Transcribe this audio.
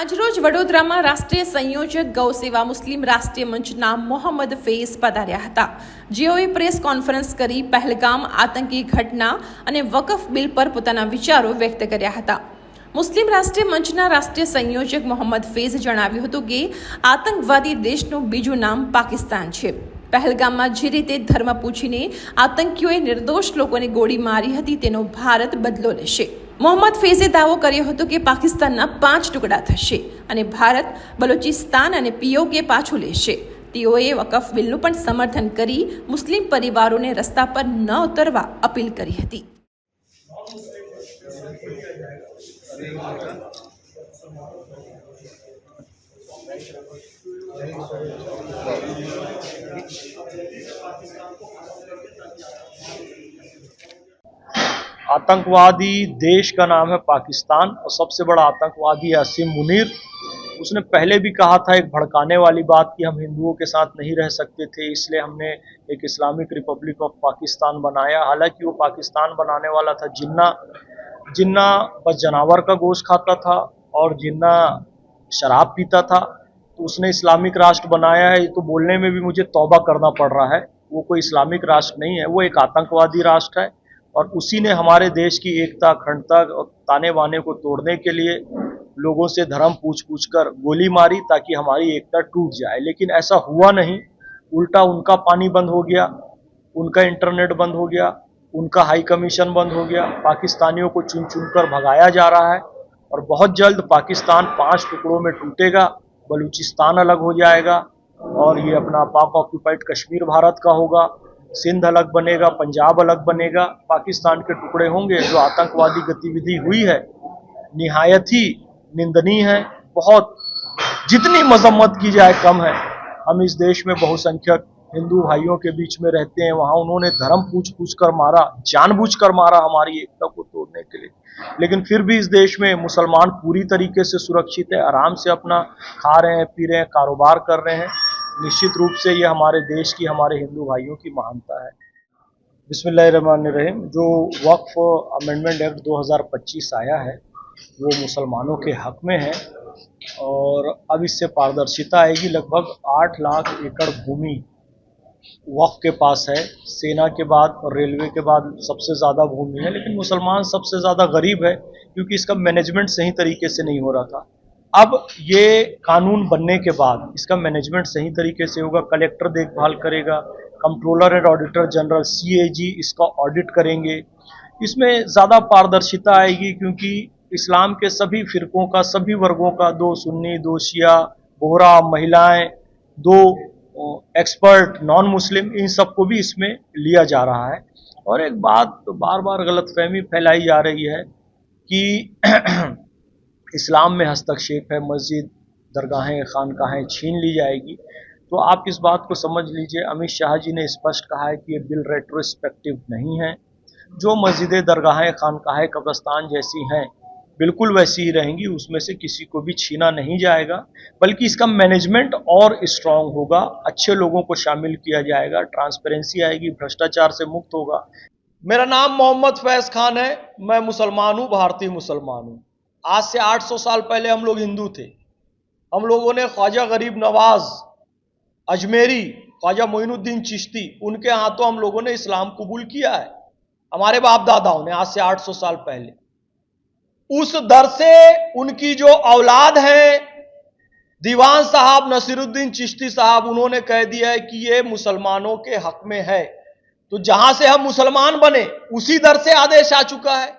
આજરોજ વડોદરામાં રાષ્ટ્રીય સંયોજક ગૌ સેવા મુસ્લિમ રાષ્ટ્રીય મંચના મોહમ્મદ ફૈઝ પધાર્યા હતા, જેઓએ પ્રેસ કોન્ફરન્સ કરી પહેલગામ આતંકી ઘટના અને વકફ બિલ પર પોતાના વિચારો વ્યક્ત કર્યા હતા। મુસ્લિમ રાષ્ટ્રીય મંચના રાષ્ટ્રીય સંયોજક મોહમ્મદ ફૈઝે જણાવ્યું હતું કે આતંકવાદી દેશનું બીજું નામ પાકિસ્તાન છે। પહેલગામમાં જે રીતે ધર્મ પૂછીને આતંકીઓએ નિર્દોષ લોકોને ગોળી મારી હતી તેનો ભારત બદલો લેશે। મોહમ્મદ ફૈઝે દાવો કર્યો હતો કે પાકિસ્તાનના 5 ટુકડા થશે અને ભારત બલોચિસ્તાન અને પીઓકે પાછું લેશે। તેઓએ વકફ બિલનું પણ સમર્થન કરી મુસ્લિમ પરિવારોને રસ્તા પર ન ઉતરવા અપીલ કરી હતી। आतंकवादी देश का नाम है पाकिस्तान और सबसे बड़ा आतंकवादी है असीम मुनीर। उसने पहले भी कहा था एक भड़काने वाली बात कि हम हिंदुओं के साथ नहीं रह सकते थे, इसलिए हमने एक इस्लामिक रिपब्लिक ऑफ पाकिस्तान बनाया। हालांकि वो पाकिस्तान बनाने वाला था जिन्ना बस जानवर का गोश्त खाता था और जिन्ना शराब पीता था, तो उसने इस्लामिक राष्ट्र बनाया है। तो बोलने में भी मुझे तौबा करना पड़ रहा है। वो कोई इस्लामिक राष्ट्र नहीं है, वो एक आतंकवादी राष्ट्र है और उसी ने हमारे देश की एकता, अखंडता और ताने बाने को तोड़ने के लिए लोगों से धर्म पूछ कर गोली मारी ताकि हमारी एकता टूट जाए। लेकिन ऐसा हुआ नहीं, उल्टा उनका पानी बंद हो गया, उनका इंटरनेट बंद हो गया, उनका हाई कमीशन बंद हो गया, पाकिस्तानियों को चुन चुन कर भगाया जा रहा है और बहुत जल्द पाकिस्तान 5 टुकड़ों में टूटेगा। बलूचिस्तान अलग हो जाएगा और ये अपना पाक ऑक्यूपाइड कश्मीर भारत का होगा, सिंध अलग बनेगा, पंजाब अलग बनेगा, पाकिस्तान के टुकड़े होंगे। जो आतंकवादी गतिविधि हुई है निहायत ही निंदनीय है, बहुत जितनी मजम्मत की जाए कम है। हम इस देश में बहुसंख्यक हिंदू भाइयों के बीच में रहते हैं, वहां उन्होंने धर्म पूछ कर मारा, जानबूझकर मारा हमारी एकता को तोड़ने के लिए। लेकिन फिर भी इस देश में मुसलमान पूरी तरीके से सुरक्षित है, आराम से अपना खा रहे हैं, पी रहे हैं, कारोबार कर रहे हैं। निश्चित रूप से ये हमारे देश की, हमारे हिंदू भाइयों की महानता है। बिस्मिल्लाहिर्रहमानिर्रहीम। जो वक्फ अमेंडमेंट एक्ट 2025 आया है वो मुसलमानों के हक में है और अब इससे पारदर्शिता आएगी। लगभग 8 लाख एकड़ भूमि वक्फ के पास है। सेना के बाद और रेलवे के बाद सबसे ज़्यादा भूमि है, लेकिन मुसलमान सबसे ज़्यादा गरीब है क्योंकि इसका मैनेजमेंट सही तरीके से नहीं हो रहा था। अब ये कानून बनने के बाद इसका मैनेजमेंट सही तरीके से होगा। कलेक्टर देखभाल करेगा, controller and auditor general CAG इसका ऑडिट करेंगे। इसमें ज़्यादा पारदर्शिता आएगी क्योंकि इस्लाम के सभी फिरकों का, सभी वर्गों का, 2 सुन्नी, 2 शिया, बोहरा, महिलाएं, 2 एक्सपर्ट, नॉन मुस्लिम, इन सबको भी इसमें लिया जा रहा है। और एक बात तो बार बार गलतफहमी फैलाई जा रही है कि इस्लाम में हस्तक्षेप है, मस्जिद, दरगाहें, खानकाहें छीन ली जाएगी। तो आप इस बात को समझ लीजिए, अमित शाह जी ने स्पष्ट कहा है कि ये बिल रेट्रोस्पेक्टिव नहीं है। जो मस्जिदें, दरगाहें, खानकाहें, कब्रस्तान जैसी हैं बिल्कुल वैसी ही रहेंगी, उसमें से किसी को भी छीना नहीं जाएगा, बल्कि इसका मैनेजमेंट और स्ट्रांग होगा, अच्छे लोगों को शामिल किया जाएगा, ट्रांसपेरेंसी आएगी, भ्रष्टाचार से मुक्त होगा। मेरा नाम मोहम्मद फैज खान है, मैं मुसलमान हूँ, भारतीय मुसलमान हूँ। आज से 800 साल पहले हम लोग हिंदू थे। हम लोगों ने ख्वाजा गरीब नवाज अजमेरी, ख्वाजा मोइनुद्दीन चिश्ती, उनके हाथों हम लोगों ने इस्लाम कबूल किया है, हमारे बाप दादाओं ने, आज से 800 साल पहले। उस दर से उनकी जो औलाद है दीवान साहब नसीरुद्दीन चिश्ती साहब, उन्होंने कह दिया है कि ये मुसलमानों के हक में है। तो जहां से हम मुसलमान बने उसी दर से आदेश आ चुका है।